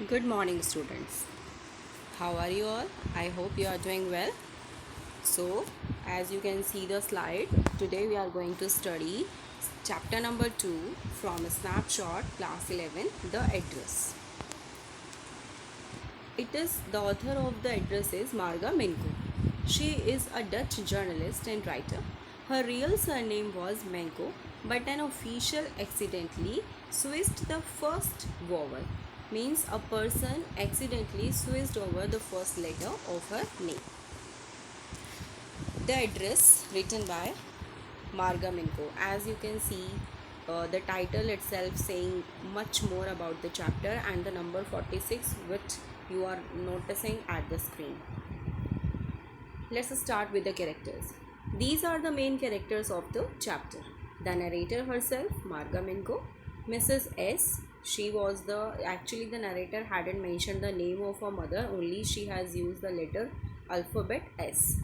Good morning, students. How are you all? I hope you are doing well. So, as you can see the slide, today we are going to study chapter number 2 from a snapshot, class 11, the address. It is the author of the address is Marga Menko. She is a Dutch journalist and writer. Her real surname was Menko, but an official accidentally switched the first vowel. Means a person accidentally switched over the first letter of her name. The address written by Marga Minko. As you can see, the title itself saying much more about the chapter and the number 46 which you are noticing at the screen. Let's start with the characters. These are the main characters of the chapter. The narrator herself, Marga Minko, Mrs. S. She was the narrator hadn't mentioned the name of her mother, only she has used the letter alphabet S.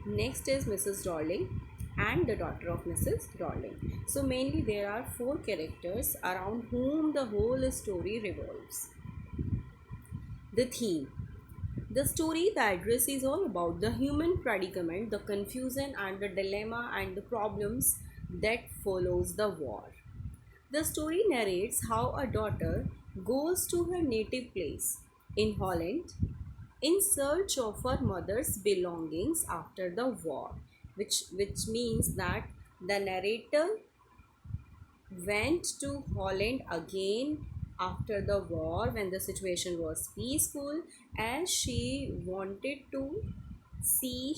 Next is Mrs. Darling and the daughter of Mrs. Darling. So mainly there are four characters around whom the whole story revolves. The theme. The story, the address is all about the human predicament, the confusion and the dilemma and the problems that follows the war. The story narrates how a daughter goes to her native place in Holland in search of her mother's belongings after the war, which means that the narrator went to Holland again after the war when the situation was peaceful, and she wanted to see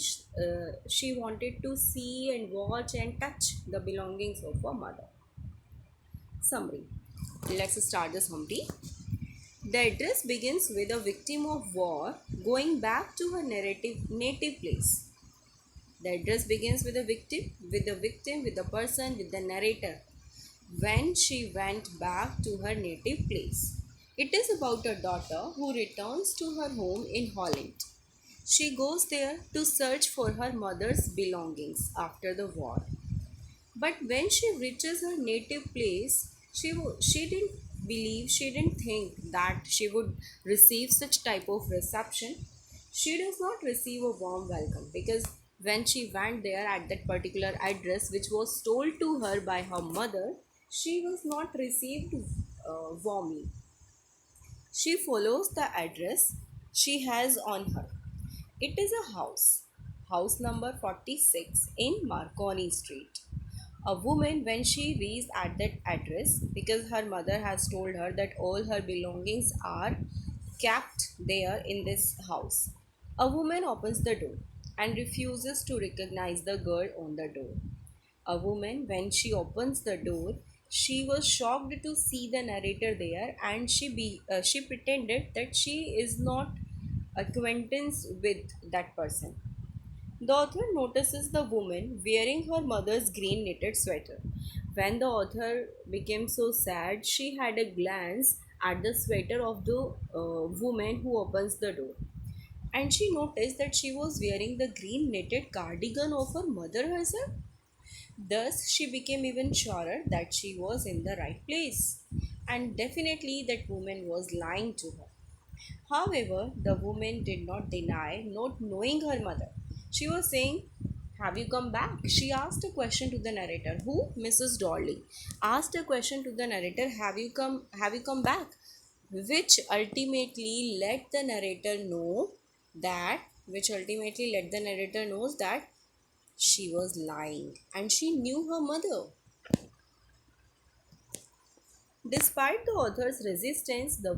and watch and touch the belongings of her mother. Summary. Let's start the summary. The address begins with a victim of war going back to her native place. The address begins with with the person, with the narrator when she went back to her native place. It is about a daughter who returns to her home in Holland. She goes there to search for her mother's belongings after the war. But when she reaches her native place, she didn't think that she would receive such type of reception. She does not receive a warm welcome because when she went there at that particular address, which was told to her by her mother, she was not received warmly. She follows the address she has on her. It is a house number 46 in Marconi Street. A woman, when she reaches at that address, because her mother has told her that all her belongings are kept there in this house, a woman opens the door and refuses to recognize the girl on the door. A woman, when she opens the door, she was shocked to see the narrator there, and she pretended that she is not acquaintance with that person. The author notices the woman wearing her mother's green knitted sweater. When the author became so sad, she had a glance at the sweater of the woman who opens the door. And she noticed that she was wearing the green knitted cardigan of her mother herself. Thus, she became even surer that she was in the right place. And definitely, that woman was lying to her. However, the woman did not deny not knowing her mother. She was saying, "Have you come back?" She asked a question to the narrator. Who? Mrs. Dolly asked a question to the narrator, Have you come back? Which ultimately let the narrator know that she was lying and she knew her mother. Despite the author's resistance, the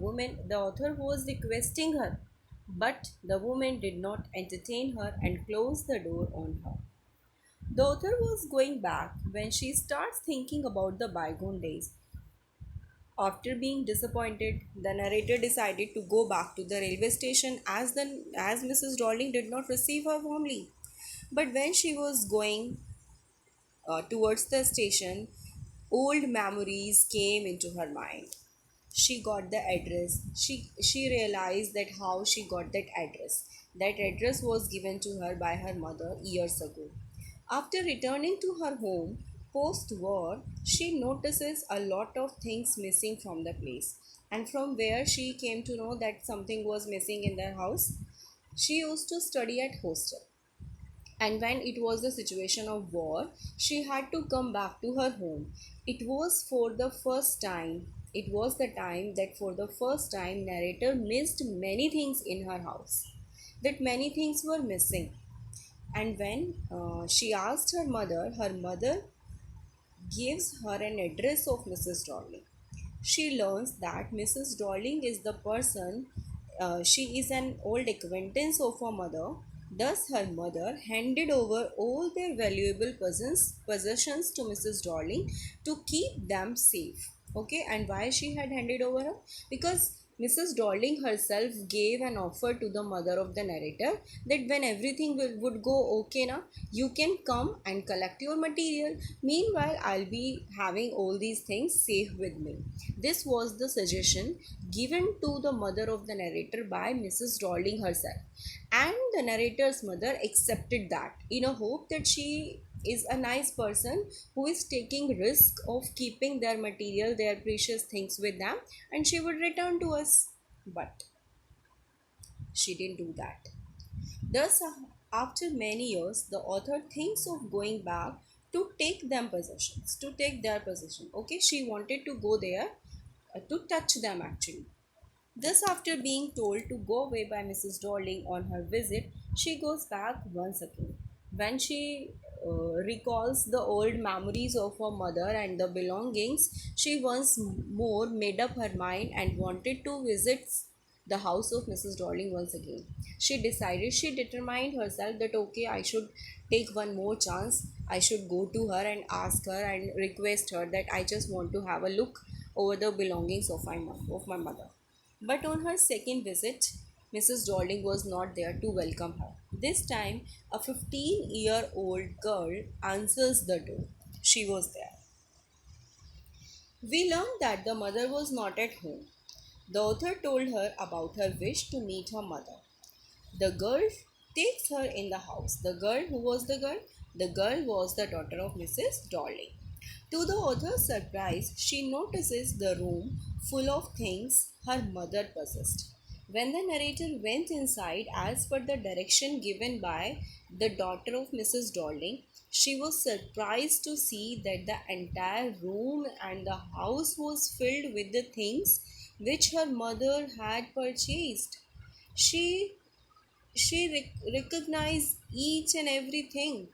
author was requesting her, but the woman did not entertain her and closed the door on her. The author was going back when she starts thinking about the bygone days. After being disappointed, the narrator decided to go back to the railway station as Mrs. Darling did not receive her warmly. But when she was going towards the station, old memories came into her mind. She got the address. She realized that how she got that address. That address was given to her by her mother years ago. After returning to her home post war, she notices a lot of things missing from the place. and from where she came to know that something was missing in their house. She used to study at hostel, and when it was the situation of war, she had to come back to her home. It was the time that for the first time narrator missed many things in her house, that many things were missing. And when she asked her mother gives her an address of Mrs. Darling. She learns that Mrs. Darling is the person, she is an old acquaintance of her mother. Thus, her mother handed over all their valuable possessions to Mrs. Darling to keep them safe. Okay, and why she had handed over her? Because Mrs. Darling herself gave an offer to the mother of the narrator that when everything would go okay now, you can come and collect your material. Meanwhile, I'll be having all these things safe with me. This was the suggestion given to the mother of the narrator by Mrs. Darling herself. And the narrator's mother accepted that in a hope that she is a nice person who is taking risk of keeping their material, their precious things with them, and she would return to us. But she didn't do that. Thus, after many years, the author thinks of going back to take them possessions, to take their possession. Okay, she wanted to go there to touch them actually. Thus, after being told to go away by Mrs. Darling on her visit, she goes back once again. When she recalls the old memories of her mother and the belongings, she once more made up her mind and wanted to visit the house of Mrs. Darling once again. She determined herself that okay, I should take one more chance. I should go to her and ask her and request her that I just want to have a look over the belongings of my mother. But on her second visit, Mrs. Darling was not there to welcome her. This time, a 15-year-old girl answers the door. She was there. We learned that the mother was not at home. The author told her about her wish to meet her mother. The girl takes her in the house. The girl, who was the girl? The girl was the daughter of Mrs. Darling. To the author's surprise, she notices the room full of things her mother possessed. When the narrator went inside, as per the direction given by the daughter of Mrs. Darling, she was surprised to see that the entire room and the house was filled with the things which her mother had purchased. She recognized each and everything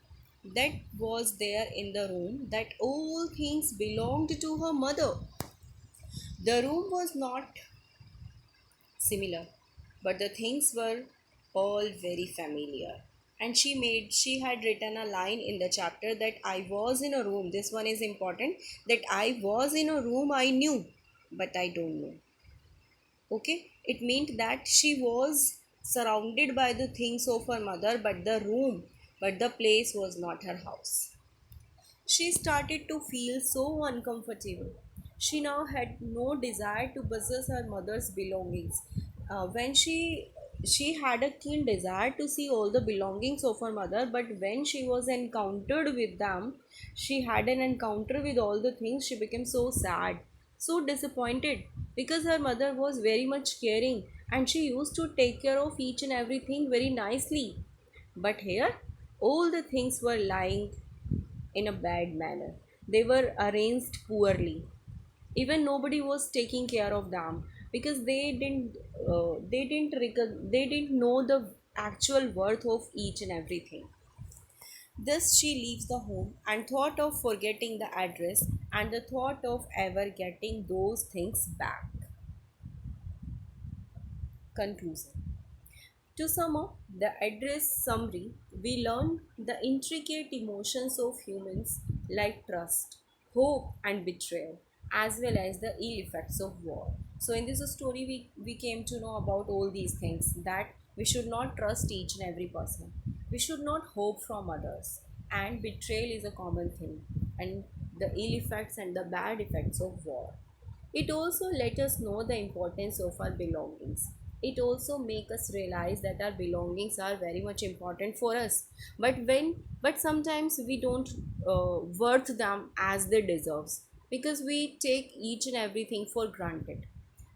that was there in the room, that all things belonged to her mother. The room was not similar, but the things were all very familiar. And she had written a line in the chapter that I was in a room. This one is important, that I was in a room I knew, but I don't know. Okay, it meant that she was surrounded by the things of her mother, but the place was not her house. She started to feel so uncomfortable. She now had no desire to possess her mother's belongings. When she had a keen desire to see all the belongings of her mother, but when she was encountered with them, she had an encounter with all the things, she became so sad, so disappointed, because her mother was very much caring and she used to take care of each and everything very nicely. But here, all the things were lying in a bad manner. They were arranged poorly. Even nobody was taking care of them because they didn't know the actual worth of each and everything. Thus, she leaves the home and thought of forgetting the address and the thought of ever getting those things back. Conclusion. To sum up the address summary, we learn the intricate emotions of humans like trust, hope, and betrayal, as well as the ill effects of war. So, in this story, we came to know about all these things, that we should not trust each and every person, we should not hope from others, and betrayal is a common thing, and the ill effects and the bad effects of war. It also let us know the importance of our belongings. It also make us realize that our belongings are very much important for us. But sometimes we don't worth them as they deserves, because we take each and everything for granted.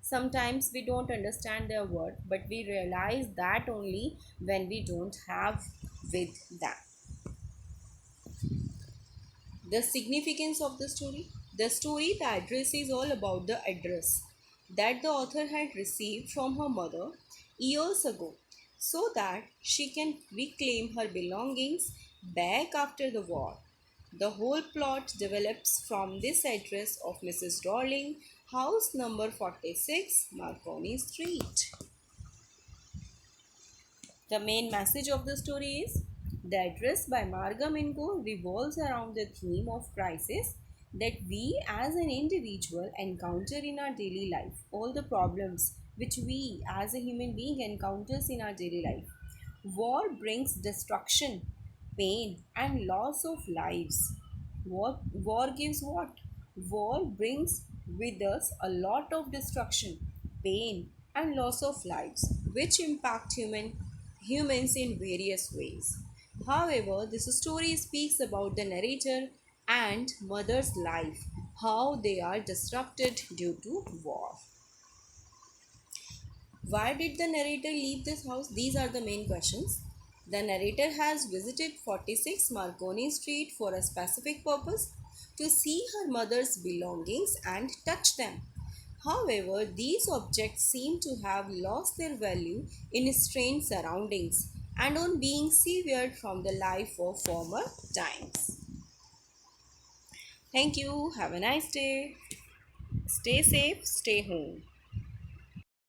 Sometimes we don't understand their word, but we realize that only when we don't have with them. The significance of the story. The story, The Address, is all about the address that the author had received from her mother years ago so that she can reclaim her belongings back after the war. The whole plot develops from this address of Mrs. Darling, house number 46, Marconi Street. The main message of the story is the address by Marga Minko revolves around the theme of crisis that we as an individual encounter in our daily life, all the problems which we as a human being encounters in our daily life. War brings destruction, pain, and loss of lives. What war gives what? War brings with us a lot of destruction, pain, and loss of lives, which impact humans in various ways. However, this story speaks about the narrator and mother's life, how they are disrupted due to war. Why did the narrator leave this house? These are the main questions. The narrator has visited 46 Marconi Street for a specific purpose to see her mother's belongings and touch them. However, these objects seem to have lost their value in strange surroundings and on being severed from the life of former times. Thank you. Have a nice day. Stay safe. Stay home.